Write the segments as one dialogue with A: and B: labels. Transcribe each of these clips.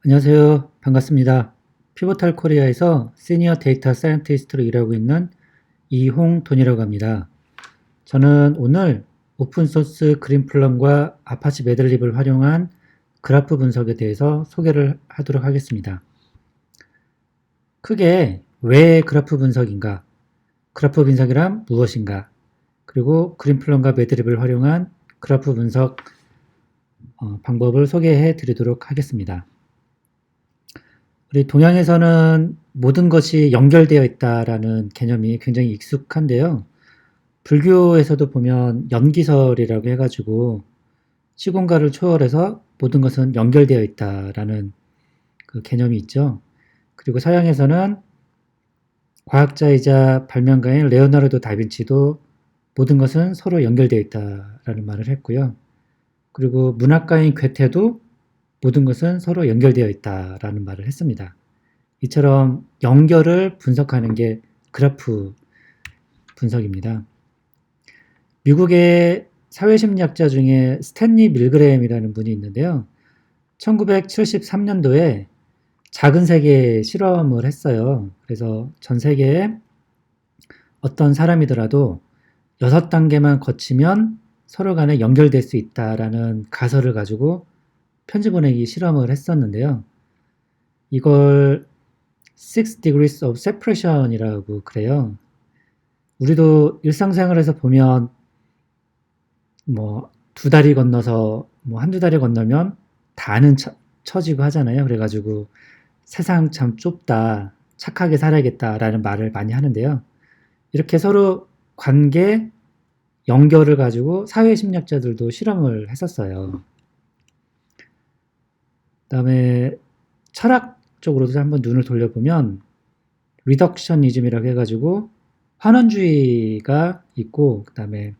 A: 안녕하세요. 반갑습니다. 피보탈 코리아에서 시니어 데이터 사이언티스트로 일하고 있는 이홍돈이라고 합니다. 저는 오늘 오픈소스 그린플럼과 아파치 매들립을 활용한 그래프 분석에 대해서 소개를 하도록 하겠습니다. 크게 왜 그래프 분석인가, 그래프 분석이란 무엇인가, 그리고 그린플럼과 매드립을 활용한 그래프 분석 방법을 소개해 드리도록 하겠습니다. 우리 동양에서는 모든 것이 연결되어 있다라는 개념이 굉장히 익숙한데요. 불교에서도 보면 연기설이라고 해가지고 시공간을 초월해서 모든 것은 연결되어 있다라는 그 개념이 있죠. 그리고 서양에서는 과학자이자 발명가인 레오나르도 다빈치도 모든 것은 서로 연결되어 있다라는 말을 했고요. 그리고 문학가인 괴테도 모든 것은 서로 연결되어 있다라는 말을 했습니다. 이처럼 연결을 분석하는 게 그래프 분석입니다. 미국의 사회심리학자 중에 스탠리 밀그레임이라는 분이 있는데요. 1973년도에 작은 세계 실험을 했어요. 그래서 전 세계에 어떤 사람이더라도 6단계만 거치면 서로 간에 연결될 수 있다라는 가설을 가지고 편지 보내기 실험을 했었는데요. 이걸 6 degrees of separation이라고 그래요. 우리도 일상생활에서 보면 뭐 두 다리 건너서 뭐 한두 다리 건너면 다 아는 처지고 하잖아요. 그래가지고 세상 참 좁다, 착하게 살아야겠다라는 말을 많이 하는데요. 이렇게 서로 관계, 연결을 가지고 사회심리학자들도 실험을 했었어요. 그다음에 철학 쪽으로도 한번 눈을 돌려보면 리덕셔니즘이라고 해가지고 환원주의가 있고, 그 다음에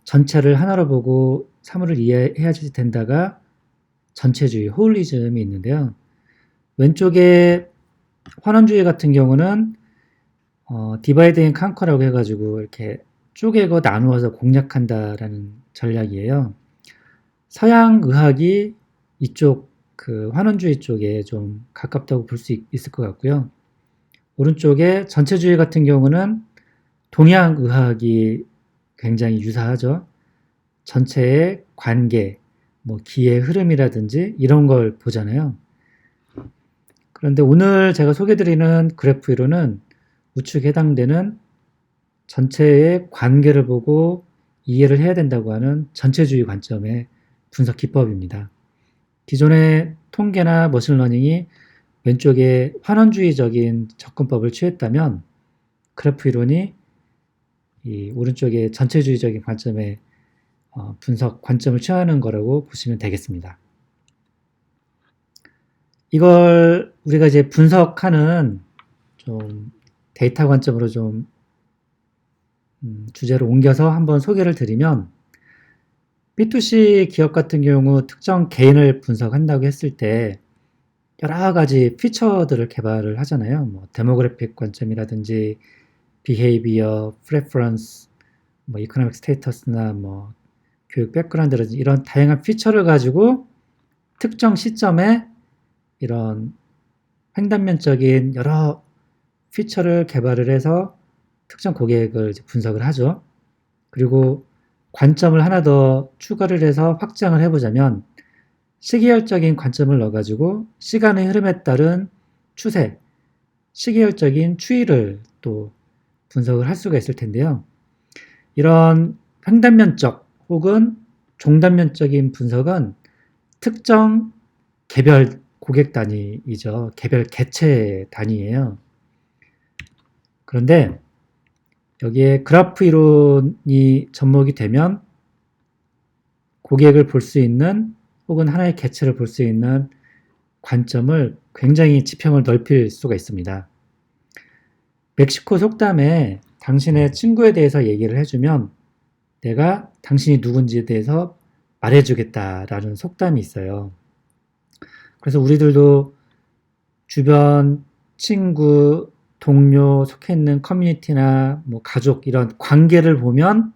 A: 전체를 하나로 보고 사물을 이해해야 된다가 전체주의, 홀리즘이 있는데요. 왼쪽에 환원주의 같은 경우는 디바이드 앤 컨커라고 해가지고 이렇게 쪼개고 나누어서 공략한다라는 전략이에요. 서양 의학이 이쪽 그 환원주의 쪽에 좀 가깝다고 볼 수 있을 것 같고요. 오른쪽에 전체주의 같은 경우는 동양 의학이 굉장히 유사하죠. 전체의 관계, 뭐 기의 흐름이라든지 이런 걸 보잖아요. 그런데 오늘 제가 소개드리는 그래프 이론은 우측에 해당되는 전체의 관계를 보고 이해를 해야 된다고 하는 전체주의 관점의 분석 기법입니다. 기존의 통계나 머신러닝이 왼쪽에 환원주의적인 접근법을 취했다면 그래프 이론이 이 오른쪽에 전체주의적인 관점의 분석 관점을 취하는 거라고 보시면 되겠습니다. 이걸 우리가 이제 분석하는 좀 데이터 관점으로 좀 주제를 옮겨서 한번 소개를 드리면, B2C 기업 같은 경우 특정 개인을 분석한다고 했을 때 여러 가지 피처들을 개발을 하잖아요. 뭐 데모그래픽 관점이라든지 비헤이비어, 프레퍼런스, 뭐 이코노믹 스테이터스나 뭐 교육 백그라운드라든지 이런 다양한 피처를 가지고 특정 시점에 이런 횡단면적인 여러 피처를 개발을 해서 특정 고객을 분석을 하죠. 그리고 관점을 하나 더 추가를 해서 확장을 해보자면 시계열적인 관점을 넣어가지고 시간의 흐름에 따른 추세, 시계열적인 추이를 또 분석을 할 수가 있을 텐데요. 이런 횡단면적 혹은 종단면적인 분석은 특정 개별 고객 단위이죠. 개별 개체 단위예요. 그런데 여기에 그래프 이론이 접목이 되면 고객을 볼 수 있는 혹은 하나의 개체를 볼 수 있는 관점을 굉장히 지평을 넓힐 수가 있습니다. 멕시코 속담에 당신의 친구에 대해서 얘기를 해주면 내가 당신이 누군지에 대해서 말해주겠다라는 속담이 있어요. 그래서 우리들도 주변 친구, 동료, 속해 있는 커뮤니티나 뭐 가족 이런 관계를 보면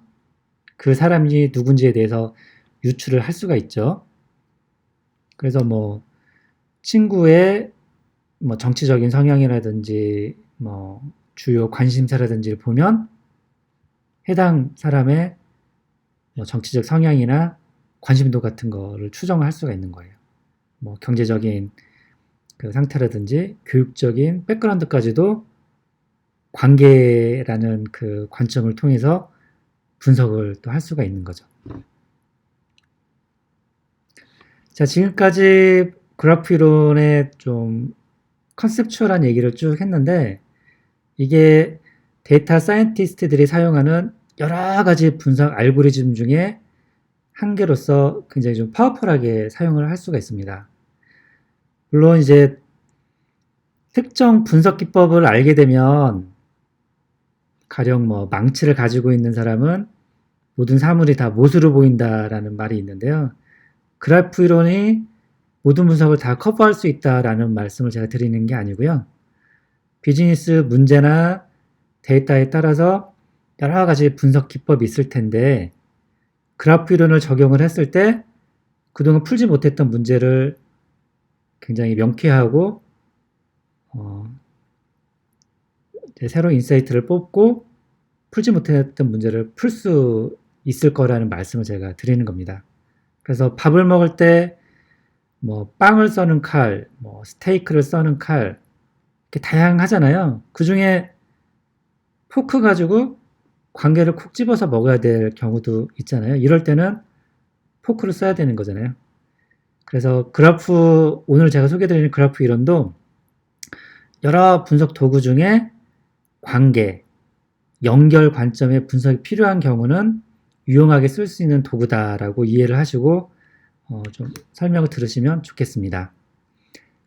A: 그 사람이 누군지에 대해서 유추를 할 수가 있죠. 그래서 뭐 친구의 뭐 정치적인 성향이라든지 뭐 주요 관심사라든지를 보면 해당 사람의 뭐 정치적 성향이나 관심도 같은 거를 추정할 수가 있는 거예요. 뭐 경제적인 그 상태라든지 교육적인 백그라운드까지도 관계라는 그 관점을 통해서 분석을 또 할 수가 있는 거죠. 자, 지금까지 그래프 이론의 좀 컨셉추얼한 얘기를 쭉 했는데 이게 데이터 사이언티스트들이 사용하는 여러 가지 분석 알고리즘 중에 한 개로서 굉장히 좀 파워풀하게 사용을 할 수가 있습니다. 물론 이제 특정 분석 기법을 알게 되면 가령 뭐 망치를 가지고 있는 사람은 모든 사물이 다 못으로 보인다라는 말이 있는데요. 그래프 이론이 모든 분석을 다 커버할 수 있다라는 말씀을 제가 드리는 게 아니고요. 비즈니스 문제나 데이터에 따라서 여러 가지 분석 기법이 있을 텐데 그래프 이론을 적용을 했을 때 그동안 풀지 못했던 문제를 굉장히 명쾌하고 새로운 인사이트를 뽑고 풀지 못했던 문제를 풀 수 있을 거라는 말씀을 제가 드리는 겁니다. 그래서 밥을 먹을 때 뭐 빵을 써는 칼, 뭐 스테이크를 써는 칼 이렇게 다양하잖아요. 그 중에 포크 가지고 관계를 콕 집어서 먹어야 될 경우도 있잖아요. 이럴 때는 포크를 써야 되는 거잖아요. 그래서 그래프, 오늘 제가 소개해드리는 그래프 이론도 여러 분석 도구 중에 관계, 연결 관점의 분석이 필요한 경우는 유용하게 쓸 수 있는 도구다라고 이해를 하시고 좀 설명을 들으시면 좋겠습니다.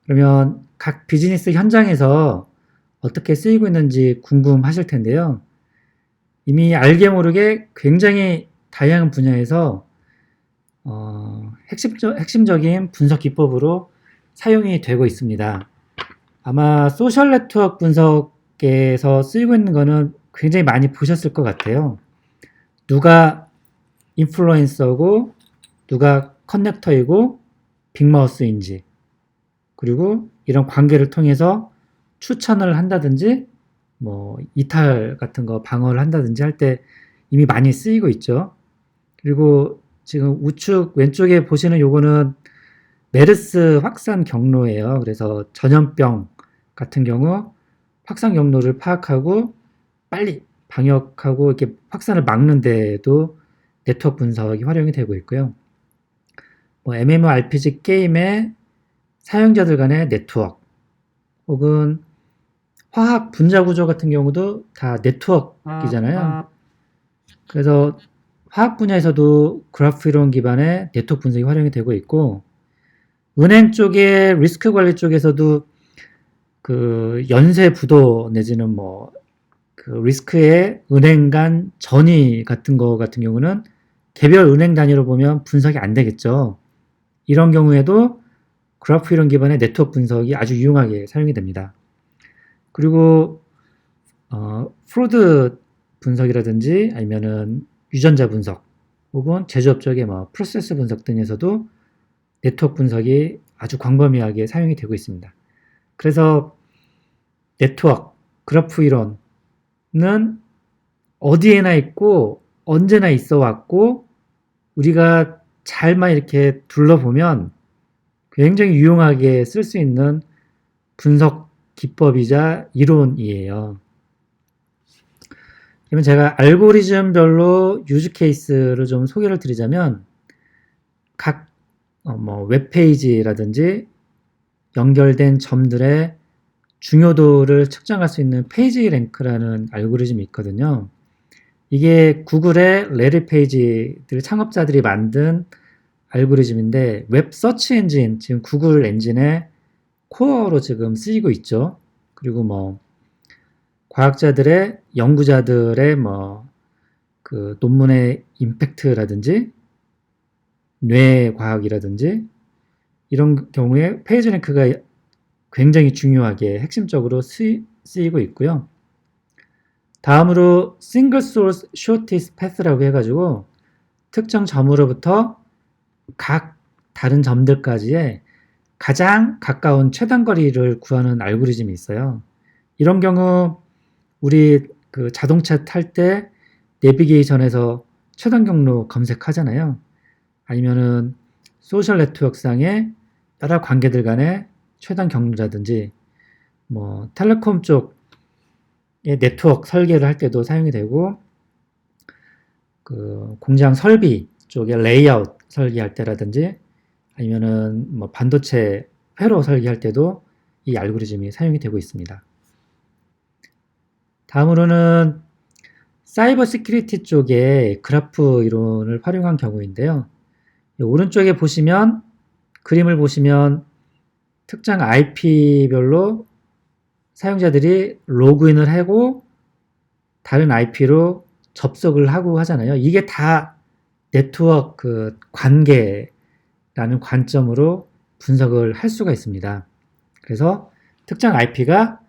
A: 그러면 각 비즈니스 현장에서 어떻게 쓰이고 있는지 궁금하실 텐데요. 이미 알게 모르게 굉장히 다양한 분야에서 핵심적인 분석 기법으로 사용이 되고 있습니다. 아마 소셜 네트워크 분석에서 쓰이고 있는 거는 굉장히 많이 보셨을 것 같아요. 누가 인플루언서고 누가 커넥터이고 빅마우스인지 그리고 이런 관계를 통해서 추천을 한다든지 뭐 이탈 같은 거 방어를 한다든지 할 때 이미 많이 쓰이고 있죠. 그리고 지금 우측 왼쪽에 보시는 요거는 메르스 확산 경로예요. 그래서 전염병 같은 경우 확산 경로를 파악하고 빨리 방역하고 이렇게 확산을 막는 데에도 네트워크 분석이 활용이 되고 있고요. 뭐 MMORPG 게임의 사용자들 간의 네트워크 혹은 화학 분자 구조 같은 경우도 다 네트워크이잖아요. 그래서 화학 분야에서도 그래프 이론 기반의 네트워크 분석이 활용이 되고 있고 은행 쪽의 리스크 관리 쪽에서도 그 연쇄 부도 내지는 뭐 그 리스크의 은행 간 전이 같은 거 같은 경우는 개별 은행 단위로 보면 분석이 안 되겠죠. 이런 경우에도 그래프 이론 기반의 네트워크 분석이 아주 유용하게 사용이 됩니다. 그리고 프로드 분석이라든지 아니면은 유전자 분석 혹은 제조업 쪽의 뭐 프로세스 분석 등에서도 네트워크 분석이 아주 광범위하게 사용이 되고 있습니다. 그래서 네트워크, 그래프 이론은 어디에나 있고 언제나 있어 왔고 우리가 잘만 이렇게 둘러보면 굉장히 유용하게 쓸 수 있는 분석 기법이자 이론이에요. 그러면 제가 알고리즘별로 유즈 케이스를 좀 소개를 드리자면 각 뭐 웹페이지라든지 연결된 점들의 중요도를 측정할 수 있는 페이지 랭크라는 알고리즘이 있거든요. 이게 구글의 레리 페이지들 창업자들이 만든 알고리즘인데 웹 서치 엔진, 지금 구글 엔진의 코어로 지금 쓰이고 있죠. 그리고 뭐 과학자들의 연구자들의 뭐 그 논문의 임팩트라든지 뇌 과학이라든지 이런 경우에 페이지 랭크가 굉장히 중요하게 핵심적으로 쓰이고 있고요. 다음으로 싱글 소스 쇼티스 패스라고 해가지고 특정 점으로부터 각 다른 점들까지의 가장 가까운 최단 거리를 구하는 알고리즘이 있어요. 이런 경우 우리 그 자동차 탈 때 내비게이션에서 최단 경로 검색하잖아요. 아니면은 소셜 네트워크상의 여러 관계들 간의 최단 경로라든지 뭐 텔레콤 쪽의 네트워크 설계를 할 때도 사용이 되고 그 공장 설비 쪽의 레이아웃 설계할 때라든지 아니면은 뭐 반도체 회로 설계할 때도 이 알고리즘이 사용이 되고 있습니다. 다음으로는 사이버 시큐리티 쪽의 그래프 이론을 활용한 경우인데요. 오른쪽에 보시면 그림을 보시면 특정 IP별로 사용자들이 로그인을 하고 다른 IP로 접속을 하고 하잖아요. 이게 다 네트워크 그 관계라는 관점으로 분석을 할 수가 있습니다. 그래서 특정 IP가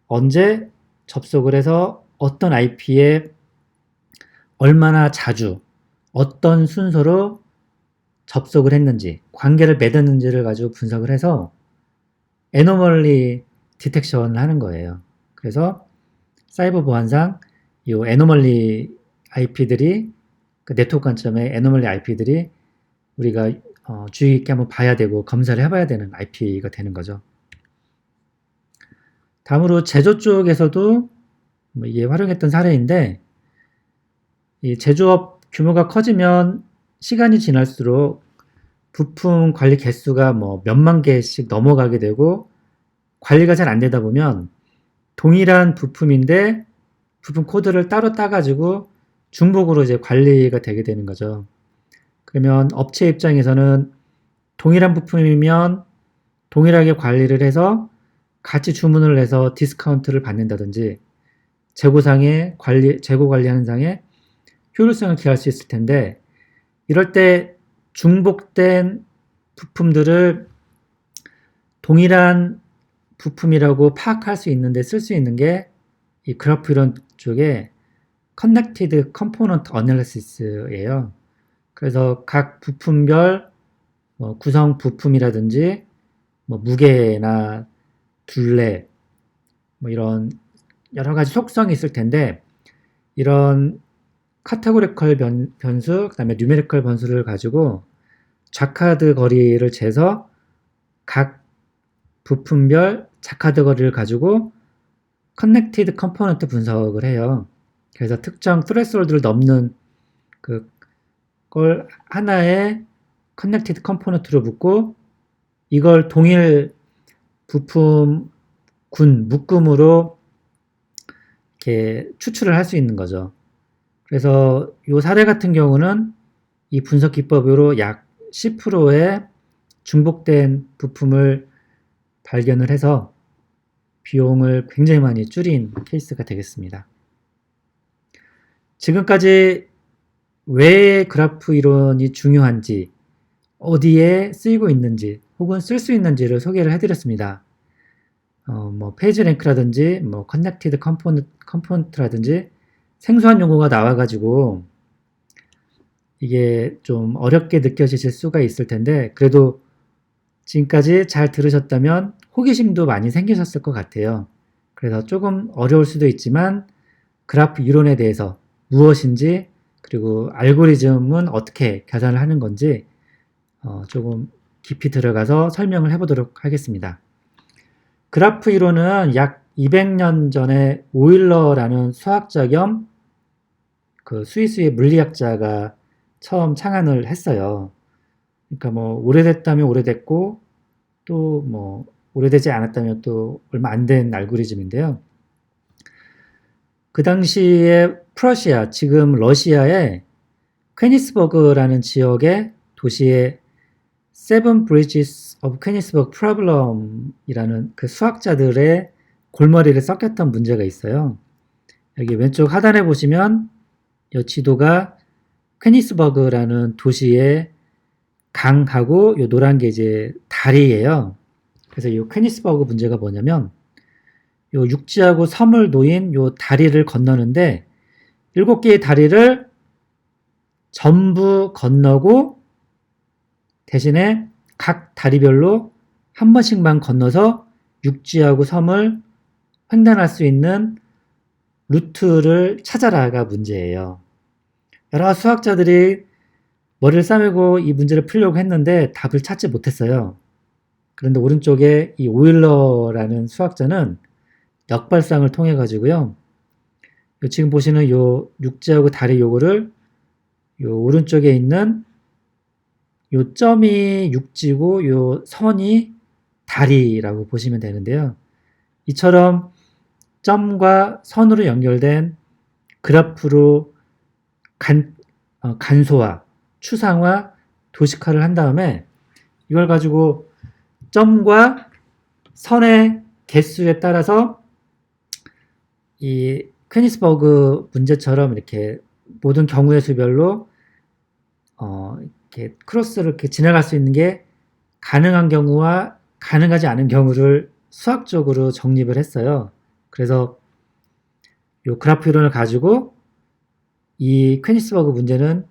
A: 언제 접속을 해서 어떤 IP에 얼마나 자주 어떤 순서로 접속을 했는지 관계를 맺었는지를 가지고 분석을 해서 애노멀리 디텍션을 하는 거예요. 그래서 사이버 보안상 이 애노멀리 IP들이 그 네트워크 관점의 애노멀리 IP들이 우리가 주의 깊게 한번 봐야 되고 검사를 해봐야 되는 IP가 되는 거죠. 다음으로 제조 쪽에서도 이게 활용했던 사례인데 이 제조업 규모가 커지면 시간이 지날수록 부품 관리 개수가 뭐 몇만 개씩 넘어가게 되고 관리가 잘 안 되다 보면 동일한 부품인데 부품 코드를 따로 따가지고 중복으로 이제 관리가 되게 되는 거죠. 그러면 업체 입장에서는 동일한 부품이면 동일하게 관리를 해서 같이 주문을 해서 디스카운트를 받는다든지 재고 관리하는 상에 효율성을 기할 수 있을 텐데 이럴 때 중복된 부품들을 동일한 부품이라고 파악할 수 있는데 쓸 수 있는 게 이 그래프 이론 쪽에 Connected Component Analysis예요. 그래서 각 부품별 구성 부품이라든지 무게나 둘레 이런 여러 가지 속성이 있을 텐데 이런 카테고리컬 변수, 그 다음에 뉴메리컬 변수를 가지고 자카드 거리를 재서 각 부품별 자카드 거리를 가지고 커넥티드 컴포넌트 분석을 해요. 그래서 특정 트레스홀드를 넘는 그걸 하나의 커넥티드 컴포넌트로 묶고 이걸 동일 부품 묶음으로 이렇게 추출을 할 수 있는 거죠. 그래서 이 사례 같은 경우는 이 분석 기법으로 약 10%의 중복된 부품을 발견을 해서 비용을 굉장히 많이 줄인 케이스가 되겠습니다. 지금까지 왜 그래프 이론이 중요한지, 어디에 쓰이고 있는지, 혹은 쓸 수 있는지를 소개를 해드렸습니다. 페이지 랭크라든지, 커넥티드 컴포넌트라든지 생소한 용어가 나와가지고 이게 좀 어렵게 느껴지실 수가 있을 텐데 그래도 지금까지 잘 들으셨다면 호기심도 많이 생기셨을 것 같아요. 그래서 조금 어려울 수도 있지만 그래프 이론에 대해서 무엇인지 그리고 알고리즘은 어떻게 계산을 하는 건지 조금 깊이 들어가서 설명을 해보도록 하겠습니다. 그래프 이론은 약 200년 전에 오일러라는 수학자 겸 그 스위스의 물리학자가 처음 창안을 했어요. 그러니까 오래됐다면 오래됐고 또 오래되지 않았다면 또 얼마 안 된 알고리즘인데요. 그 당시에 프러시아, 지금 러시아의 퀘니스버그라는 지역의 도시에 Seven Bridges of Königsberg Problem이라는 그 수학자들의 골머리를 썩혔던 문제가 있어요. 여기 왼쪽 하단에 보시면 이 지도가 퀘니스버그라는 도시의 강하고 이 노란 게 이제 다리예요. 그래서 이 퀘니스버그 문제가 뭐냐면 이 육지하고 섬을 놓인 이 다리를 건너는데 7개의 다리를 전부 건너고 대신에 각 다리별로 한 번씩만 건너서 육지하고 섬을 횡단할 수 있는 루트를 찾아라가 문제예요. 여러 수학자들이 머리를 싸매고 이 문제를 풀려고 했는데 답을 찾지 못했어요. 그런데 오른쪽에 이 오일러라는 수학자는 역발상을 통해 가지고요. 지금 보시는 요 육지하고 다리 요거를 요 오른쪽에 있는 요 점이 육지고 요 선이 다리라고 보시면 되는데요. 이처럼 점과 선으로 연결된 그래프로 간소화, 추상화, 도식화를 한 다음에 이걸 가지고 점과 선의 개수에 따라서 이 퀘니스버그 문제처럼 이렇게 모든 경우의 수별로 이렇게 크로스를 이렇게 지나갈 수 있는 게 가능한 경우와 가능하지 않은 경우를 수학적으로 정립을 했어요. 그래서 이 그래프 이론을 가지고 이 퀘니스버그 문제는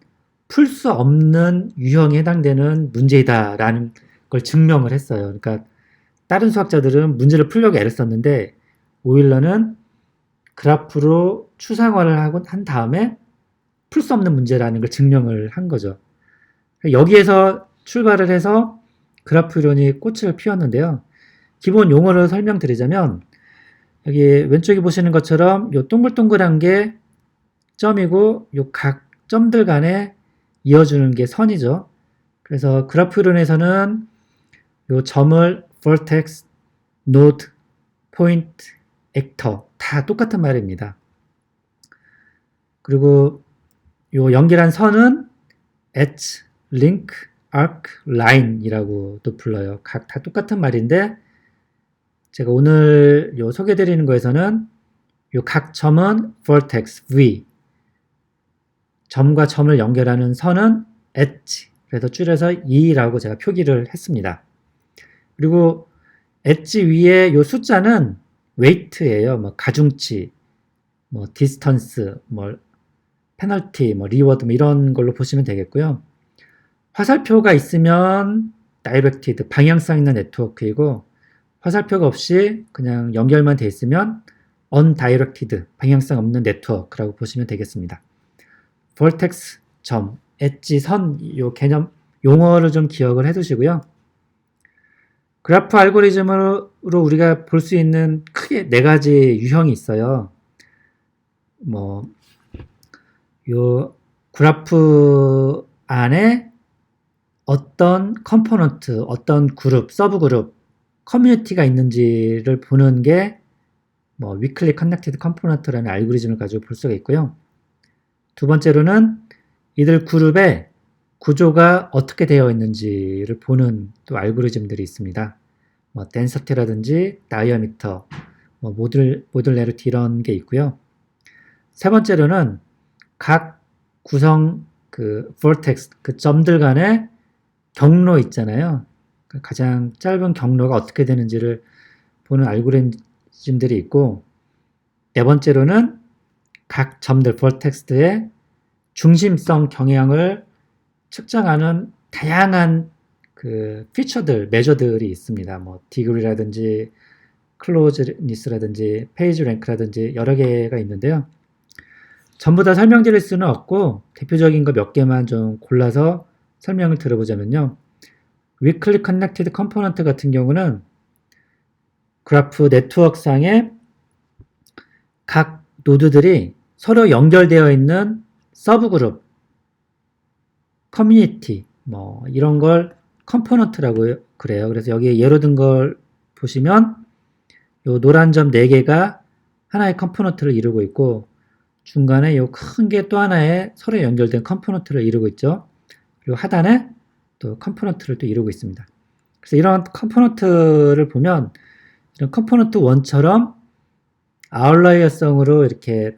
A: 풀 수 없는 유형에 해당되는 문제이다라는 걸 증명을 했어요. 그러니까 다른 수학자들은 문제를 풀려고 애를 썼는데 오일러는 그래프로 추상화를 하고 한 다음에 풀 수 없는 문제라는 걸 증명을 한 거죠. 여기에서 출발을 해서 그래프 이론이 꽃을 피웠는데요. 기본 용어를 설명드리자면 여기 왼쪽에 보시는 것처럼 요 동글동글한 게 점이고 요 각 점들 간에 이어주는 게 선이죠. 그래서 그래프 이론에서는 요 점을 vertex, node, point, actor 다 똑같은 말입니다. 그리고 요 연결한 선은 edge, link, arc, line 이라고도 불러요. 각 다 똑같은 말인데 제가 오늘 요 소개드리는 거에서는 요 각 점은 vertex, V, 점과 점을 연결하는 선은 edge, 그래서 줄여서 E라고 제가 표기를 했습니다. 그리고 엣지 위에 요 숫자는 weight예요. 뭐 가중치, 뭐 distance, 뭐 페널티, 뭐 리워드 뭐 이런 걸로 보시면 되겠고요. 화살표가 있으면 directed, 방향성 있는 네트워크이고 화살표가 없이 그냥 연결만 돼 있으면 undirected, 방향성 없는 네트워크라고 보시면 되겠습니다. vertex, 점, 엣지, 선, 요 개념, 용어를 좀 기억을 해 두시고요. 그래프 알고리즘으로 우리가 볼 수 있는 크게 네 가지 유형이 있어요. 뭐, 요 그래프 안에 어떤 컴포넌트, 어떤 그룹, 서브 그룹, 커뮤니티가 있는지를 보는 게 뭐 weakly connected component라는 알고리즘을 가지고 볼 수가 있고요. 두 번째로는 이들 그룹의 구조가 어떻게 되어 있는지를 보는 또 알고리즘들이 있습니다. 뭐 density라든지 diameter, 뭐 모듈레리티 이런 게 있고요. 세 번째로는 각 구성 그 vertex, 그 점들 간의 경로 있잖아요. 가장 짧은 경로가 어떻게 되는지를 보는 알고리즘들이 있고, 네 번째로는 각 점들 vertex의 중심성 경향을 측정하는 다양한 그 피처들, 메저들이 있습니다. 뭐 degree라든지 closeness라든지 page rank라든지 여러 개가 있는데요. 전부 다 설명드릴 수는 없고 대표적인 거 몇 개만 좀 골라서 설명을 들어보자면요. weakly connected component 같은 경우는 그래프 네트워크상에 각 노드들이 서로 연결되어 있는 서브그룹, 커뮤니티, 뭐 이런 걸 컴포넌트라고 그래요. 그래서 여기에 예로 든 걸 보시면 요 노란 점 4개가 하나의 컴포넌트를 이루고 있고 중간에 요 큰 게 또 하나의 서로 연결된 컴포넌트를 이루고 있죠. 그리고 하단에 또 컴포넌트를 또 이루고 있습니다. 그래서 이런 컴포넌트를 보면 이런 컴포넌트 1처럼 아웃라이어성으로 이렇게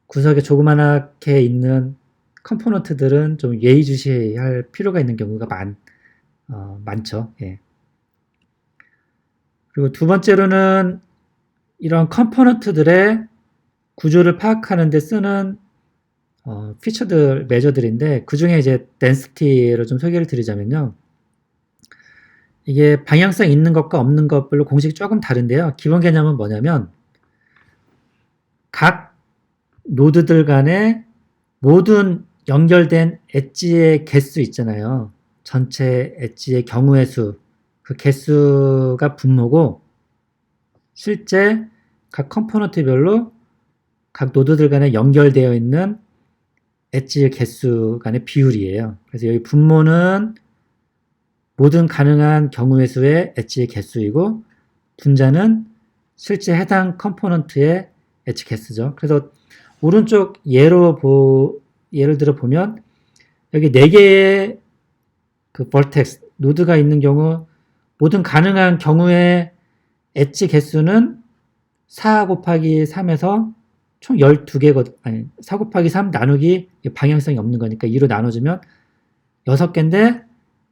A: 구석에 조그맣게 있는 컴포넌트들은 좀 예의주시할 필요가 있는 경우가 많죠. 예. 그리고 두 번째로는 이런 컴포넌트들의 구조를 파악하는 데 쓰는 피처들, 메저들인데 그 중에 이제 density로 좀 소개를 드리자면요. 이게 방향성 있는 것과 없는 것별로 공식이 조금 다른데요. 기본 개념은 뭐냐면 각 노드들 간에 모든 연결된 엣지의 개수 있잖아요. 전체 엣지의 경우의 수, 그 개수가 분모고 실제 각 컴포넌트별로 각 노드들 간에 연결되어 있는 엣지의 개수 간의 비율이에요. 그래서 여기 분모는 모든 가능한 경우의 수의 엣지의 개수이고 분자는 실제 해당 컴포넌트의 엣지 개수죠. 그래서 오른쪽 예를 들어 보면 여기 4개의 그 벌텍스 노드가 있는 경우 모든 가능한 경우의 엣지 개수는 4 곱하기 3에서 총 12개거든. 아니, 4 곱하기 3 나누기 방향성이 없는 거니까 2로 나눠주면 6개인데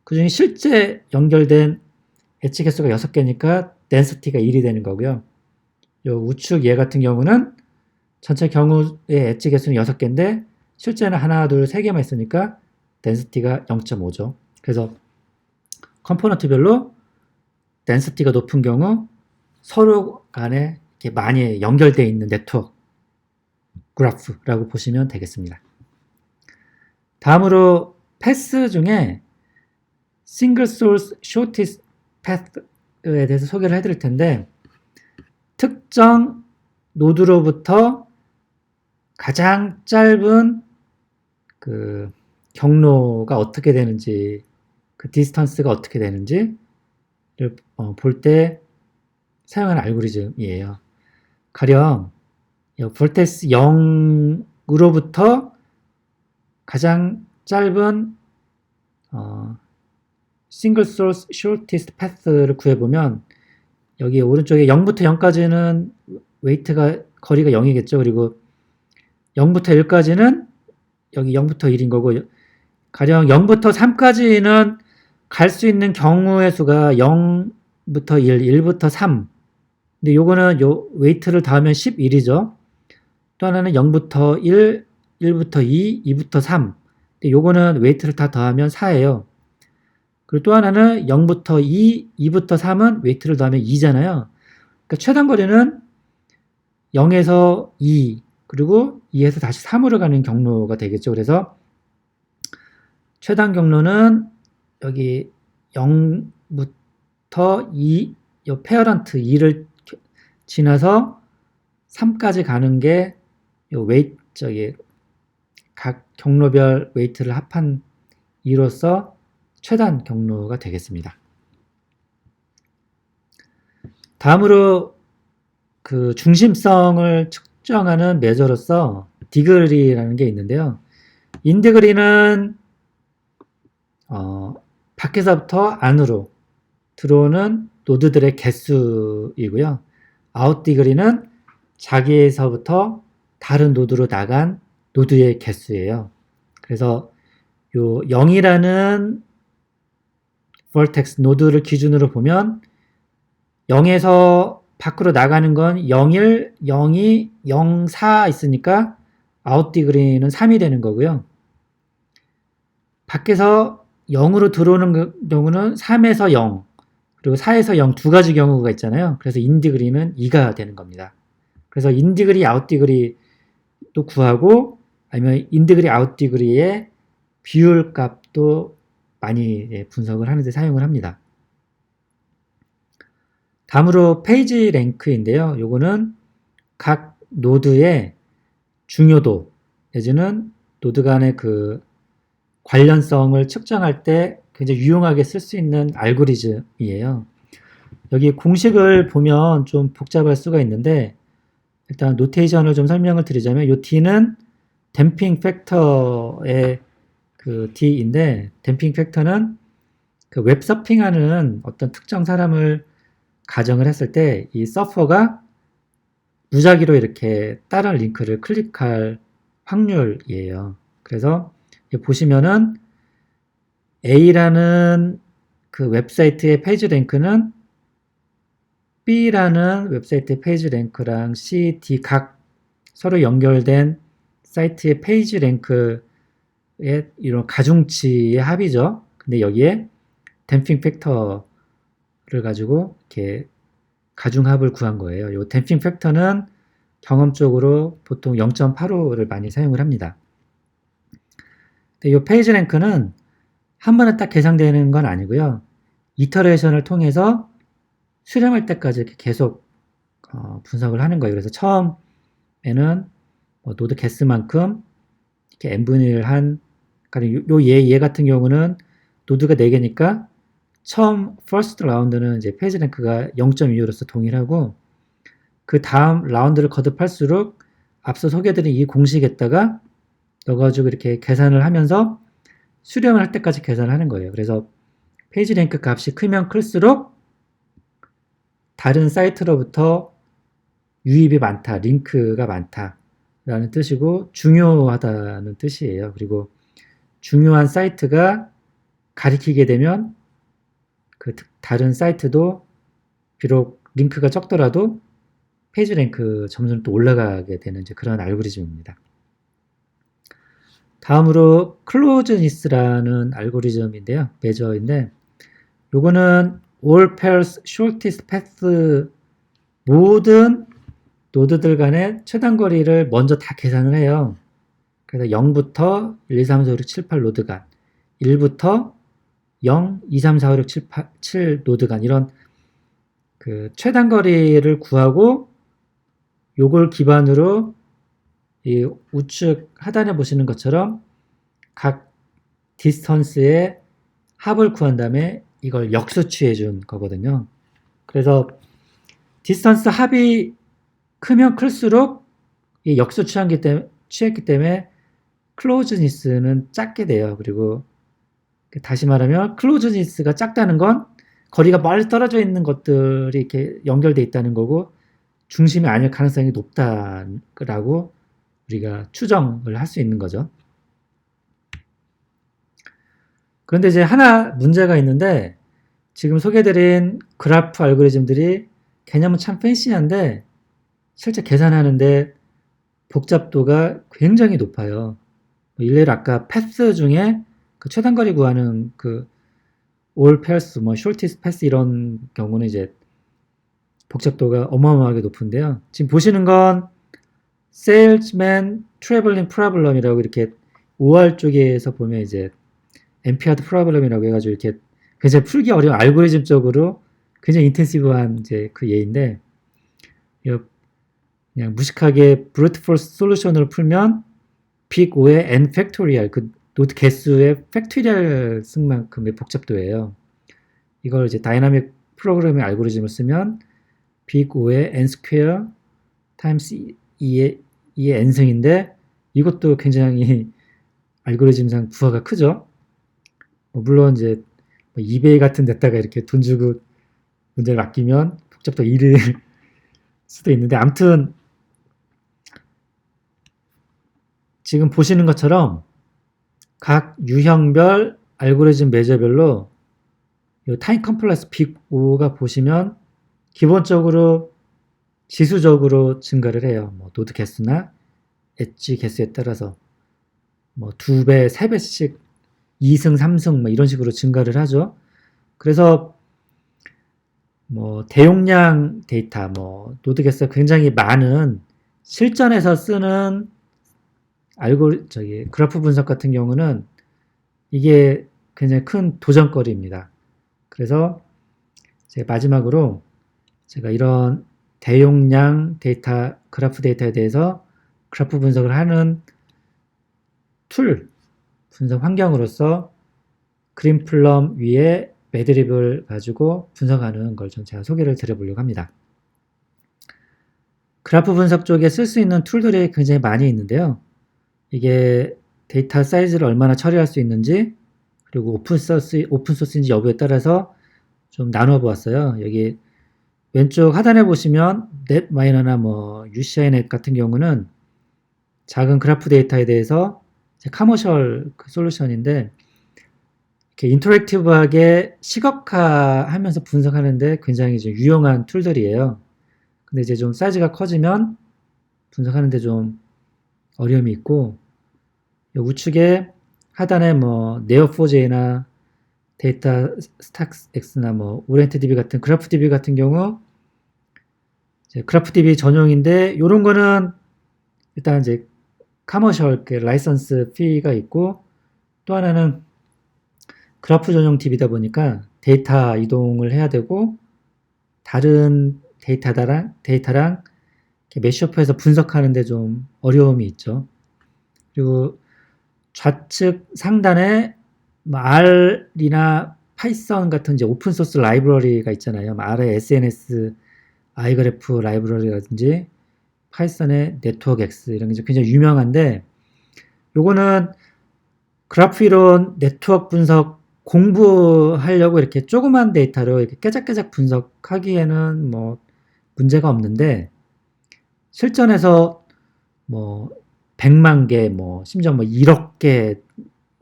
A: 그중에 실제 연결된 엣지 개수가 6개니까 덴시티가 1이 되는 거고요. 요 우측 얘 같은 경우는 전체 경우의 엣지 개수는 6개인데 실제는 하나, 둘, 3개만 있으니까 덴시티가 0.5죠. 그래서 컴포넌트별로 덴시티가 높은 경우 서로 간에 이렇게 많이 연결되어 있는 네트워크 그래프라고 보시면 되겠습니다. 다음으로 패스 중에 싱글 소스 쇼티스트 패스에 대해서 소개를 해드릴 텐데 특정 노드로부터 가장 짧은 그 경로가 어떻게 되는지 그 디스턴스가 어떻게 되는지를 볼 때 사용하는 알고리즘이에요. 가령 볼테스 0으로부터 가장 짧은 싱글 소스 쇼티스트 패스를 구해보면 여기 오른쪽에 0부터 0까지는 웨이트가 거리가 0이겠죠. 그리고 0부터 1까지는 여기 0부터 1인 거고 가령 0부터 3까지는 갈 수 있는 경우의 수가 0부터 1, 1부터 3 근데 요거는 요 웨이트를 더하면 11이죠. 또 하나는 0부터 1, 1부터 2, 2부터 3 근데 요거는 웨이트를 다 더하면 4예요. 그리고 또 하나는 0부터 2, 2부터 3은 웨이트를 더하면 2잖아요. 그러니까 최단 거리는 0에서 2 그리고 2에서 다시 3으로 가는 경로가 되겠죠. 그래서 최단 경로는 여기 0부터 2, 요 페어런트 2를 지나서 3까지 가는 게 요 웨이트 각 경로별 웨이트를 합한 2로서 최단 경로가 되겠습니다. 다음으로 그 중심성을 측정하는 메저로서 디그리라는 게 있는데요. 인디그리는 밖에서부터 안으로 들어오는 노드들의 개수이고요. 아웃디그리는 자기에서부터 다른 노드로 나간 노드의 개수예요. 그래서 요 0이라는 vertex 노드를 기준으로 보면 0에서 밖으로 나가는 건 01, 02, 04 있으니까 아웃디그리는 3이 되는 거고요. 밖에서 0으로 들어오는 경우는 3에서 0, 그리고 4에서 0 두 가지 경우가 있잖아요. 그래서 인디그리는 2가 되는 겁니다. 그래서 인디그리, 아웃디그리 또 구하고 아니면 인디그리, 아웃디그리의 비율 값도 많이 분석을 하는데 사용을 합니다. 다음으로 페이지 랭크인데요. 요거는 각 노드의 중요도 내지는 노드 간의 그 관련성을 측정할 때 굉장히 유용하게 쓸 수 있는 알고리즘이에요. 여기 공식을 보면 좀 복잡할 수가 있는데 일단 노테이션을 좀 설명을 드리자면 요 D는 댐핑 팩터의 그 D인데 댐핑 팩터는 그 웹 서핑하는 어떤 특정 사람을 가정을 했을 때 이 서퍼가 무작위로 이렇게 다른 링크를 클릭할 확률이에요. 그래서 보시면은 A라는 그 웹사이트의 페이지 랭크는 B라는 웹사이트의 페이지 랭크랑 C, D 각 서로 연결된 사이트의 페이지 랭크의 이런 가중치의 합이죠. 근데 여기에 댐핑 팩터가 가지고 이렇게 가중합을 구한 거예요. 요 댐핑 팩터는 경험적으로 보통 0.85를 많이 사용을 합니다. 근데 요 페이지 랭크는 한 번에 딱 계산되는 건 아니고요. 이터레이션을 통해서 수렴할 때까지 이렇게 계속 분석을 하는 거예요. 그래서 처음에는 뭐 노드 개수만큼 이렇게 n분의 1 한, 그러니까 얘 같은 경우는 노드가 4개니까 처음 first 라운드는 이제 페이지 랭크가 0.25로서 동일하고 그 다음 라운드를 거듭할수록 앞서 소개해드린 이 공식에다가 넣어가지고 이렇게 계산을 하면서 수렴을 할 때까지 계산을 하는 거예요. 그래서 페이지 랭크 값이 크면 클수록 다른 사이트로부터 유입이 많다, 링크가 많다 라는 뜻이고 중요하다는 뜻이에요. 그리고 중요한 사이트가 가리키게 되면 그 다른 사이트도 비록 링크가 적더라도 페이지 랭크 점수는 또 올라가게 되는 이제 그런 알고리즘입니다. 다음으로 클로즈니스라는 알고리즘인데요. 메저인데 요거는 all pairs shortest path 모든 노드들 간의 최단 거리를 먼저 다 계산을 해요. 그래서 0부터 1, 2, 3, 4, 5, 6, 7, 8 노드 간 1부터 0, 2, 3, 4, 5, 6, 7, 8, 7 노드 간 이런 그 최단 거리를 구하고 요걸 기반으로 이 우측 하단에 보시는 것처럼 각 디스턴스의 합을 구한 다음에 이걸 역수취해 준 거거든요. 그래서 디스턴스 합이 크면 클수록 이 역수 취했기 때문에 클로즈니스는 작게 돼요. 그리고 다시 말하면 클로즈니스가 작다는 건 거리가 멀리 떨어져 있는 것들이 이렇게 연결돼 있다는 거고 중심이 아닐 가능성이 높다라고 우리가 추정을 할 수 있는 거죠. 그런데 이제 하나 문제가 있는데 지금 소개해드린 그래프 알고리즘들이 개념은 참 팬시한데 실제 계산하는데 복잡도가 굉장히 높아요. 일례로 아까 패스 중에 그 최단거리 구하는 그 all pairs, 뭐 shortest path 이런 경우는 이제 복잡도가 어마어마하게 높은데요. 지금 보시는 건 salesman traveling problem이라고 이렇게 OR 쪽에서 보면 이제 엠피아드 프로블럼이라고 해가지고 이렇게 굉장히 풀기 어려운 알고리즘적으로 굉장히 인텐시브한 이제 그 예인데 그냥 무식하게 브루트 포스 솔루션으로 풀면 빅 O의 n 팩토리얼 그 노드 개수의 팩토리얼 승만큼의 복잡도예요. 이걸 이제 다이나믹 프로그래밍 알고리즘을 쓰면 빅 O의 n 스퀘어 타임스 2의 n승인데 이것도 굉장히 알고리즘상 부하가 크죠. 물론 이제 이베이 같은 데다가 이렇게 돈 주고 문제를 맡기면 복잡도 1일 수도 있는데 아무튼 지금 보시는 것처럼 각 유형별 알고리즘 메저별로 타임 컴플렉스 빅 O가 보시면 기본적으로 지수적으로 증가를 해요. 뭐 노드 개수나 엣지 개수에 따라서 뭐 2배, 3배씩 2승, 3승 뭐 이런 식으로 증가를 하죠. 그래서 뭐 대용량 데이터, 뭐 노드 개수가 굉장히 많은 실전에서 쓰는 그래프 분석 같은 경우는 이게 굉장히 큰 도전거리입니다. 그래서 마지막으로 제가 이런 대용량 데이터, 그래프 데이터에 대해서 그래프 분석을 하는 툴, 분석 환경으로서 그린플럼 위에 매드립을 가지고 분석하는 걸 좀 제가 소개를 드려보려고 합니다. 그래프 분석 쪽에 쓸 수 있는 툴들이 굉장히 많이 있는데요. 이게 데이터 사이즈를 얼마나 처리할 수 있는지 그리고 오픈소스인지 여부에 따라서 좀 나눠 보았어요. 여기 왼쪽 하단에 보시면 넷마이너나 뭐 UCInet 같은 경우는 작은 그래프 데이터에 대해서 커머셜 솔루션인데 이렇게 인터랙티브하게 시각화하면서 분석하는데 굉장히 좀 유용한 툴들이에요. 근데 이제 좀 사이즈가 커지면 분석하는데 좀 어려움이 있고 우측에 하단에 뭐 네오4j나 데이터 스탁스X나 뭐 오리엔트DB 같은 그래프DB 같은 경우 이제 그래프DB 전용인데 요런 거는 일단 이제 커머셜 라이선스 피가 있고 또 하나는 그래프 전용 DB다 보니까 데이터 이동을 해야 되고 다른 데이터랑 매시업해서 분석하는데 좀 어려움이 있죠. 그리고 좌측 상단에 R이나 파이썬 같은 이제 오픈소스 라이브러리가 있잖아요. R의 SNS, i그래프 라이브러리라든지 파이썬의 네트워크X 이런 게 굉장히 유명한데 요거는 그래프 이론 네트워크 분석 공부하려고 이렇게 조그만 데이터로 이렇게 깨작깨작 분석하기에는 뭐 문제가 없는데 실전에서 뭐 100만 개, 뭐 심지어 뭐 1억 개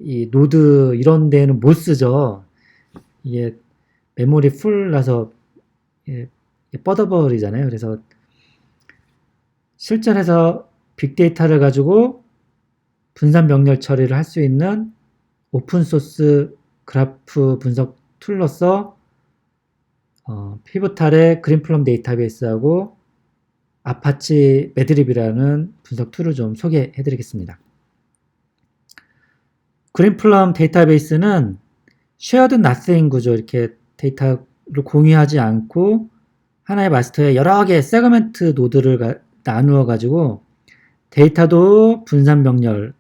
A: 이 노드 이런 데는 못 쓰죠. 이게 메모리 풀 나서 뻗어버리잖아요. 그래서 실전에서 빅데이터를 가지고 분산 병렬 처리를 할 수 있는 오픈소스 그래프 분석 툴로서 피보탈의 그린플럼 데이터베이스하고 아파치 매드립이라는 분석 툴을 좀 소개해 드리겠습니다. 그린플럼 데이터베이스는 shared nothing 구조, 이렇게 데이터를 공유하지 않고 하나의 마스터에 여러 개의 세그멘트 노드를 나누어 가지고 데이터도 분산 병렬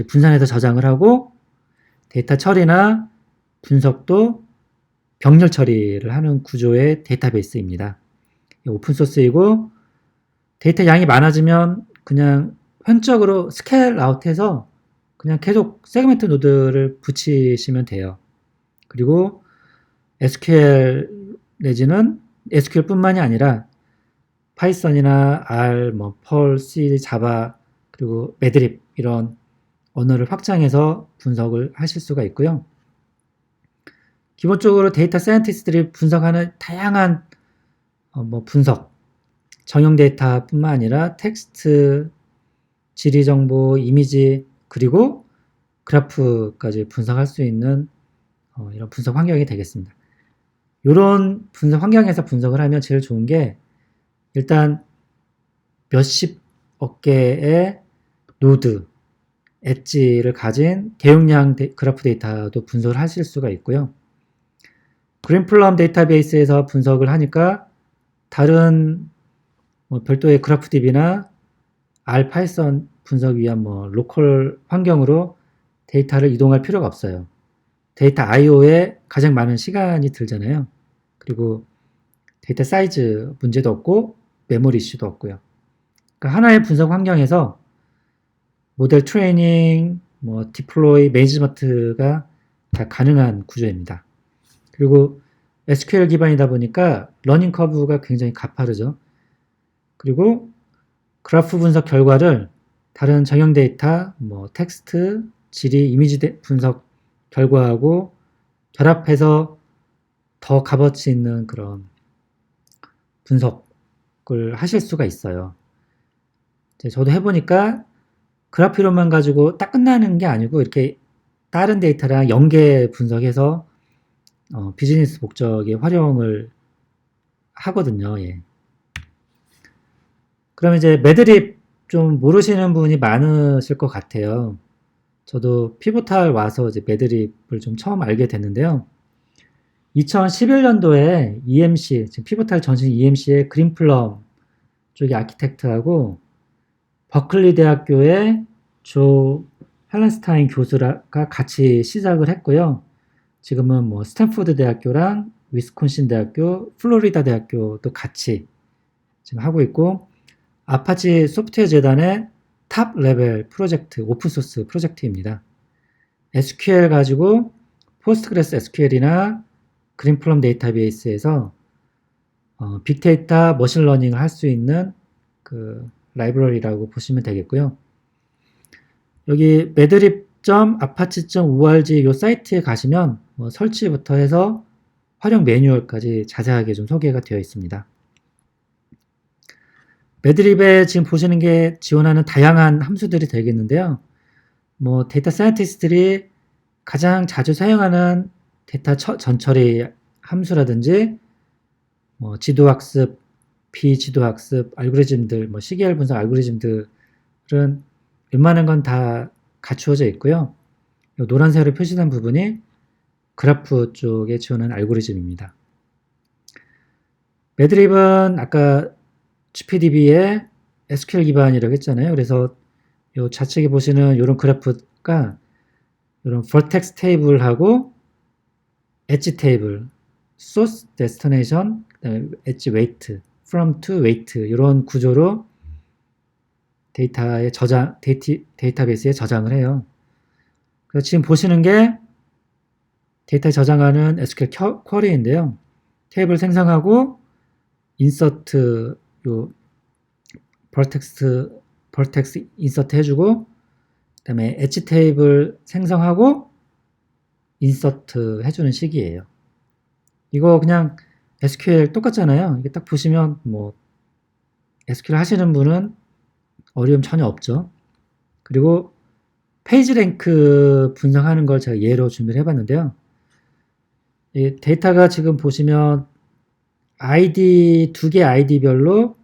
A: 분산해서 저장을 하고 데이터 처리나 분석도 병렬 처리를 하는 구조의 데이터베이스입니다. 오픈소스이고 데이터 양이 많아지면 그냥 횡적으로 스케일 아웃해서 그냥 계속 세그멘트 노드를 붙이시면 돼요. 그리고 SQL 내지는 SQL뿐만이 아니라 파이썬이나 R, 뭐 펄, C, 자바 그리고 매드립 이런 언어를 확장해서 분석을 하실 수가 있고요. 기본적으로 데이터 사이언티스트들이 분석하는 다양한 분석, 정형 데이터뿐만 아니라 텍스트, 지리 정보, 이미지 그리고 그래프까지 분석할 수 있는 이런 분석 환경이 되겠습니다. 이런 분석 환경에서 분석을 하면 제일 좋은 게 일단 몇십억 개의 노드, 엣지를 가진 대용량 그래프 데이터도 분석을 하실 수가 있고요. 그린플럼 데이터베이스에서 분석을 하니까 다른 별도의 그래프DB나 R, 파이썬 분석 위한 로컬 환경으로 데이터를 이동할 필요가 없어요. 데이터 I/O에 가장 많은 시간이 들잖아요. 그리고 데이터 사이즈 문제도 없고 메모리 이슈도 없고요. 그러니까 하나의 분석 환경에서 모델 트레이닝, 디플로이, 매니지먼트가 다 가능한 구조입니다. 그리고 SQL 기반이다 보니까 러닝 커브가 굉장히 가파르죠. 그리고 그래프 분석 결과를 다른 정형 데이터, 텍스트, 지리, 이미지 분석 결과하고 결합해서 더 값어치 있는 그런 분석을 하실 수가 있어요. 저도 해보니까 그래프로만 가지고 딱 끝나는 게 아니고 이렇게 다른 데이터랑 연계 분석해서 비즈니스 목적에 활용을 하거든요. 예. 그럼 이제 매드립 좀 모르시는 분이 많으실 것 같아요. 저도 피보탈 와서 이제 매드립을 좀 처음 알게 됐는데요. 2011년도에 EMC, 지금 피보탈 전신 EMC의 그린플럼 쪽의 아키텍트하고 버클리 대학교의 조 팔렌스타인 교수가 같이 시작을 했고요. 지금은 스탠포드 대학교랑 위스콘신 대학교, 플로리다 대학교도 같이 지금 하고 있고 아파치 소프트웨어 재단의 탑 레벨 프로젝트, 오픈소스 프로젝트입니다. SQL 가지고 포스트그레스 SQL이나 그린플럼 데이터베이스에서 빅데이터 머신러닝을 할 수 있는 그 라이브러리라고 보시면 되겠고요. 여기 medlib.apache.org 이 사이트에 가시면 설치부터 해서 활용 매뉴얼까지 자세하게 좀 소개가 되어 있습니다. 매드립에 지금 보시는 게 지원하는 다양한 함수들이 되겠는데요. 데이터 사이언티스트들이 가장 자주 사용하는 데이터 전처리 함수라든지 뭐 지도학습, 비지도학습 알고리즘들, 뭐 시계열 분석 알고리즘들은 웬만한 건 다 갖추어져 있고요. 노란색으로 표시된 부분이 그래프 쪽에 지원하는 알고리즘입니다. 매드립은 아까 GPDB의 SQL 기반이라고 했잖아요. 그래서 이 좌측에 보시는 이런 그래프가 이런 vertex 테이블하고 엣지 테이블, source, destination, 그다음에 엣지 weight, from to weight 이런 구조로 데이터의 데이터베이스에 저장을 해요. 그래서 지금 보시는 게 데이터에 저장하는 SQL 쿼리인데요. 테이블 생성하고 인서트 요 vertex 인서트 해주고 그다음에 엣지 테이블 생성하고 인서트 해주는 식이에요. 이거 그냥 SQL 똑같잖아요. 이게 딱 보시면 뭐 SQL 하시는 분은 어려움 전혀 없죠. 그리고 페이지 랭크 분석하는 걸 제가 예로 준비를 해봤는데요. 이 데이터가 지금 보시면 두 개 아이디별로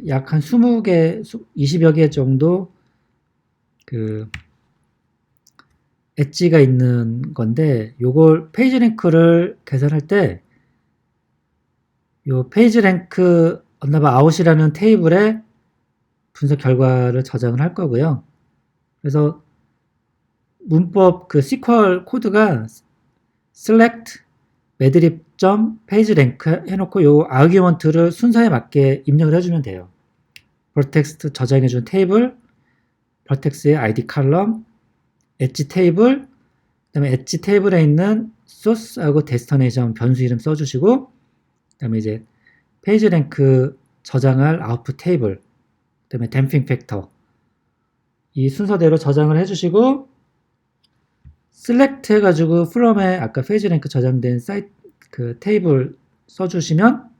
A: 약 한 20개, 20여 개 정도 그 엣지가 있는 건데 요걸 페이지 랭크를 계산할 때 요 페이지 랭크 언더바 아웃이라는 테이블에 분석 결과를 저장을 할 거고요. 그래서 문법 그 SQL 코드가 select madlib.pagerank 해놓고 요 아규먼트를 순서에 맞게 입력을 해주면 돼요. vertex 저장해준 테이블, vertex의 id 컬럼, 엣지 테이블, 그 다음에 엣지 테이블에 있는 source하고 destination 변수 이름 써주시고, 그 다음에 이제 페이지 랭크 저장할 아웃풋 테이블, 그 다음에 댐핑 팩터 이 순서대로 저장을 해주시고 select 해가지고 from에 아까 페이지 랭크 저장된 사이트 그 테이블 써주시면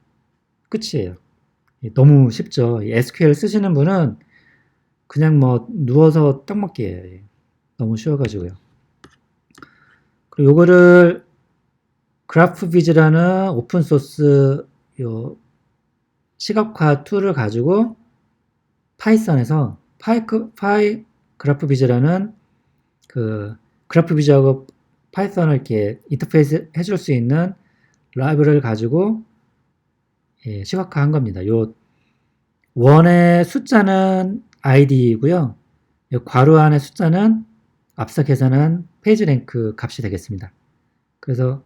A: 끝이에요. 너무 쉽죠. SQL 쓰시는 분은 그냥 뭐 누워서 떡 먹기예요. 너무 쉬워가지고요. 그리고 요거를 그래프비즈라는 오픈소스 요 시각화 툴을 가지고 파이썬에서 파이 그래프비즈라는 그 그래프비즈하고 파이썬을 이렇게 인터페이스 해줄 수 있는 라이브러리를 가지고 시각화한 겁니다. 요 원의 숫자는 id이고요. 괄호 안의 숫자는 앞서 계산한 페이지 랭크 값이 되겠습니다. 그래서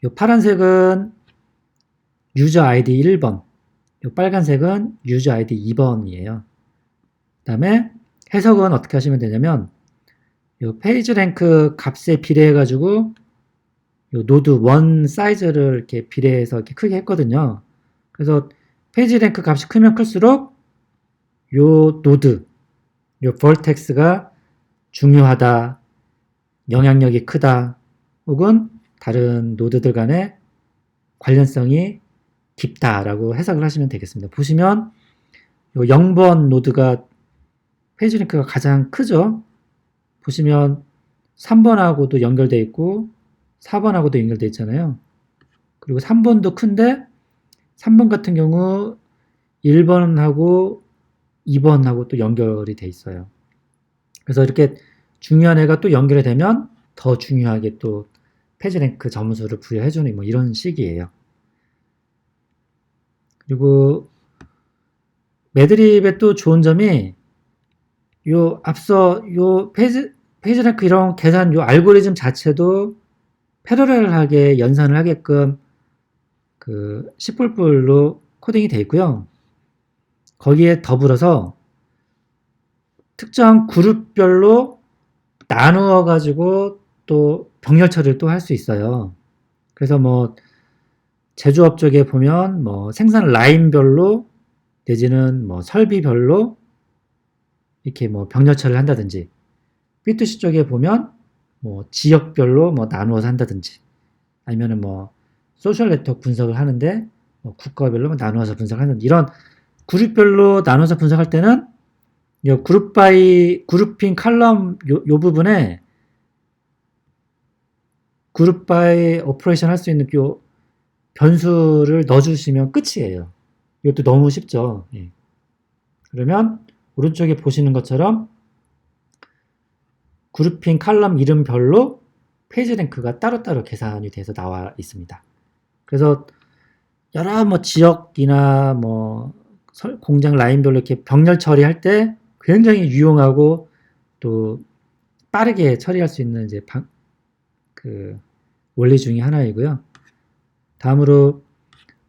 A: 요 파란색은 유저 아이디 1번, 요 빨간색은 유저 아이디 2번이에요. 그 다음에 해석은 어떻게 하시면 되냐면 요 페이지 랭크 값에 비례해 가지고 요 노드 1 사이즈를 이렇게 비례해서 이렇게 크게 했거든요. 그래서 페이지 랭크 값이 크면 클수록 요 노드, 요 vertex가 중요하다, 영향력이 크다, 혹은 다른 노드들 간의 관련성이 깊다라고 해석을 하시면 되겠습니다. 보시면 요 0번 노드가 페이지 랭크가 가장 크죠. 보시면 3번하고도 연결되어 있고 4번하고도 연결되어 있잖아요. 그리고 3번도 큰데 3번 같은 경우 1번하고 2번하고 또 연결이 돼 있어요. 그래서 이렇게 중요한 애가 또 연결이 되면 더 중요하게 또 페이지랭크 점수를 부여해주는 뭐 이런 식이에요. 그리고 매드립의 또 좋은 점이 요 앞서 요 페이지랭크 이런 계산 요 알고리즘 자체도 패러렐하게 연산을 하게끔 그 C++ 코딩이 되어 있고요. 거기에 더불어서 특정 그룹별로 나누어 가지고 또 병렬 처리를 또 할 수 있어요. 그래서 뭐 제조업 쪽에 보면 뭐 생산 라인별로 내지는 뭐 설비별로 이렇게 뭐 병렬 처리를 한다든지 B2C 쪽에 보면 뭐 지역별로 뭐 나누어서 한다든지 아니면은 뭐 소셜 네트워크 분석을 하는데 뭐 국가별로 나누어서 분석하는 이런 그룹별로 나눠서 분석할 때는 요 그룹 바이 그룹핑 칼럼 요 부분에 그룹 바이 오퍼레이션 할 수 있는 요 변수를 넣어주시면 끝이에요. 이것도 너무 쉽죠. 예. 그러면 오른쪽에 보시는 것처럼 그룹핑 칼럼 이름별로 페이지 랭크가 따로따로 계산이 돼서 나와 있습니다. 그래서 여러 뭐 지역이나 뭐 공장 라인별로 이렇게 병렬 처리할 때 굉장히 유용하고 또 빠르게 처리할 수 있는 이제 그 원리 중에 하나이고요. 다음으로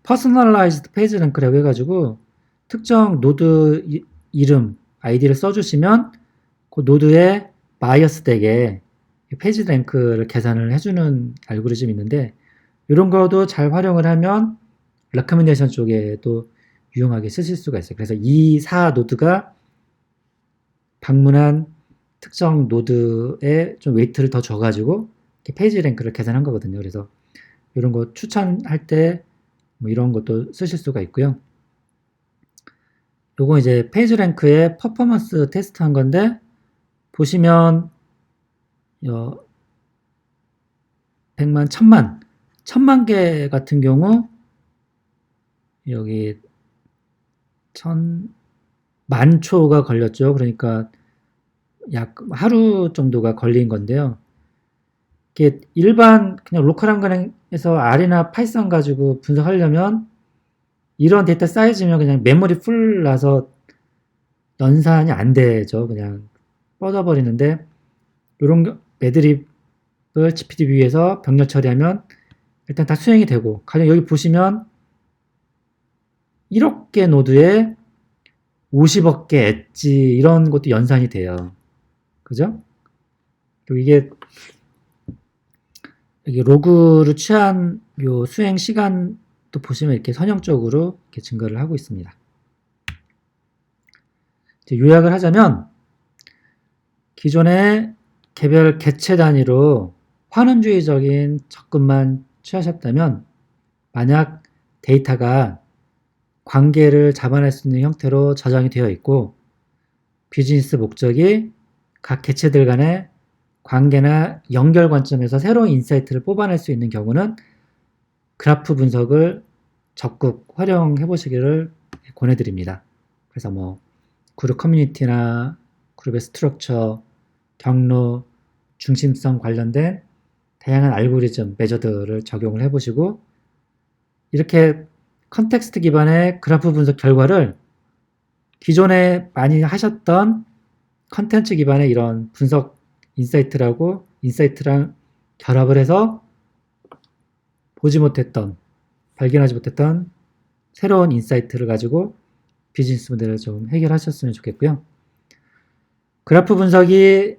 A: 퍼스널라이즈드 페이지 랭크라고 해가지고 특정 노드 이름, 아이디를 써주시면 그 노드의 바이어스 덱에 페이지 랭크를 계산을 해주는 알고리즘이 있는데 이런 거도 잘 활용을 하면 레커멘데이션 쪽에도 유용하게 쓰실 수가 있어요. 그래서 이 4 노드가 방문한 특정 노드에 좀 웨이트를 더 줘가지고 페이지 랭크를 계산한 거거든요. 그래서 이런 거 추천할 때 뭐 이런 것도 쓰실 수가 있고요. 요거 이제 페이지 랭크의 퍼포먼스 테스트 한 건데 보시면 100만, 1000만 개 같은 경우 여기 1000만 초가 걸렸죠. 그러니까 약 하루 정도가 걸린 건데요. 이게 일반 그냥 로컬 한가에서 R이나 파이썬 가지고 분석하려면 이런 데이터 사이즈면 그냥 메모리 풀 나서 연산이 안 되죠. 그냥 뻗어버리는데 이런 매드립을 GPT뷰에서 병렬 처리하면 일단 다 수행이 되고 가령 여기 보시면 1억 개 노드에 50억 개 엣지 이런 것도 연산이 돼요. 그죠? 그리고 이게 여기 로그를 취한 요 수행 시간도 보시면 이렇게 선형적으로 이렇게 증가를 하고 있습니다. 이제 요약을 하자면 기존의 개별 개체 단위로 환원주의적인 접근만 취하셨다면 만약 데이터가 관계를 잡아낼 수 있는 형태로 저장이 되어 있고 비즈니스 목적이 각 개체들 간의 관계나 연결 관점에서 새로운 인사이트를 뽑아낼 수 있는 경우는 그래프 분석을 적극 활용해 보시기를 권해드립니다. 그래서 뭐 그룹 커뮤니티나 그룹의 스트럭처, 경로, 중심성 관련된 다양한 알고리즘, 매저드를 적용을 해보시고 이렇게 컨텍스트 기반의 그래프 분석 결과를 기존에 많이 하셨던 컨텐츠 기반의 이런 분석 인사이트랑 결합을 해서 보지 못했던, 발견하지 못했던 새로운 인사이트를 가지고 비즈니스 모델을 좀 해결하셨으면 좋겠고요. 그래프 분석이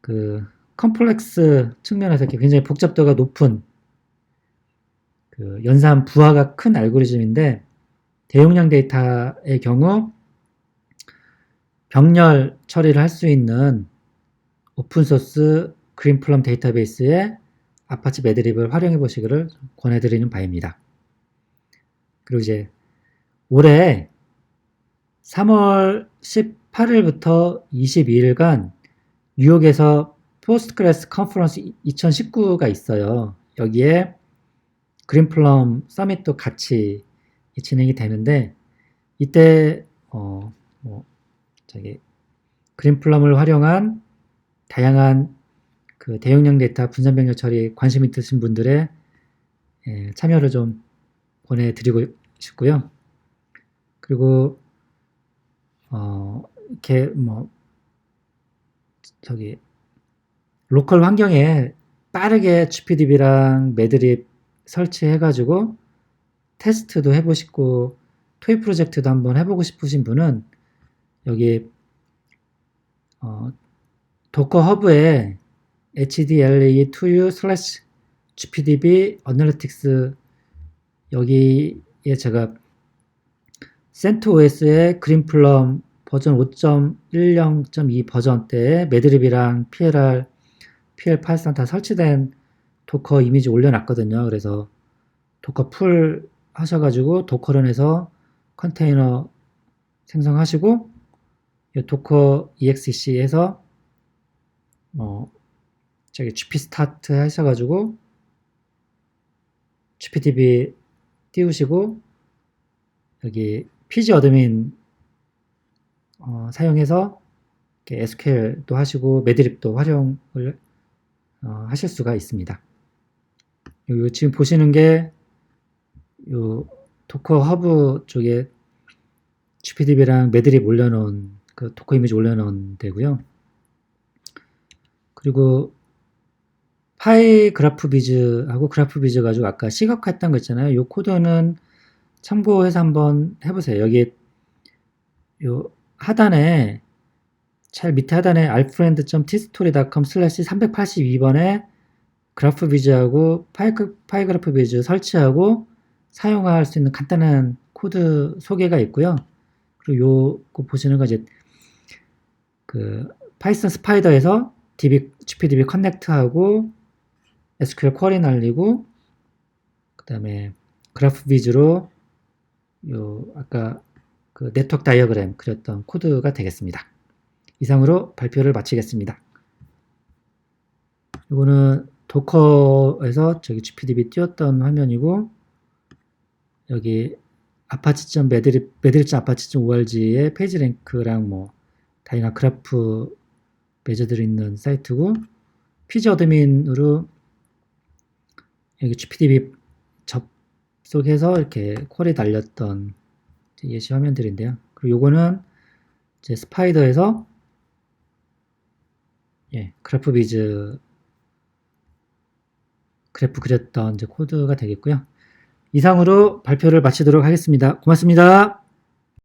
A: 그 컴플렉스 측면에서 이렇게 굉장히 복잡도가 높은 그 연산 부하가 큰 알고리즘인데 대용량 데이터의 경우 병렬 처리를 할 수 있는 오픈소스 그린플럼 데이터베이스의 아파치 매드립을 활용해 보시기를 권해드리는 바입니다. 그리고 이제 올해 3월 18일부터 22일간 뉴욕에서 포스트그레스 컨퍼런스 2019가 있어요. 여기에 그린플럼 서밋도 같이 진행이 되는데 이때 그린플럼을 활용한 다양한 그 대용량 데이터 분산 병렬 처리 관심 있으신 분들의 참여를 좀 권해드리고 싶고요. 그리고 이렇게 로컬 환경에 빠르게 GPDB랑 매드립 설치해가지고 테스트도 해보시고 토이 프로젝트도 한번 해보고 싶으신 분은 여기 도커 허브에 hdle2u/gpdb analytics 여기에 제가 CentOS의 그린플럼 버전 5.10.2 버전 때에 매드립이랑 PL 파이썬 다 설치된 도커 이미지 올려놨거든요. 그래서 도커 풀 하셔가지고 도커런에서 컨테이너 생성하시고 도커 exec에서 저기 GP 스타트 하셔가지고 GPDB 띄우시고 여기 PG 어드민 사용해서 SQL도 하시고 매드립도 활용을 하실 수가 있습니다. 요 지금 보시는 게 요 도커 허브 쪽에 GPDB랑 매드립 올려놓은 그 도커 이미지 올려놓은 데고요. 그리고 파이 그래프비즈하고 그래프비즈 가지고 아까 시각화했던 거 있잖아요. 요 코드는 참고해서 한번 해보세요. 여기 요 하단에 제일 밑에 하단에 alfriend.tstory.com/382번에 그래프비즈하고 파이 그래프비즈 설치하고 사용할 수 있는 간단한 코드 소개가 있고요. 그리고 요거 보시는 거 이제 그 파이썬 스파이더에서 GPDB 커넥트하고 SQL 쿼리 날리고 그 다음에 그래프비즈로 요 아까 그 네트워크 다이어그램 그렸던 코드가 되겠습니다. 이상으로 발표를 마치겠습니다. 이거는 도커에서 저기 GPDB 띄웠던 화면이고 여기 apache.medrip.apache.org의 페이지 랭크랑 뭐 다양한 그래프 매저들이 있는 사이트고 PG 어드민으로 여기 GPDB 접속해서 이렇게 쿼리 날렸던 예시 화면들인데요. 그리고 요거는 이제 스파이더에서 그래프비즈 그래프 그렸던 이제 코드가 되겠고요. 이상으로 발표를 마치도록 하겠습니다. 고맙습니다.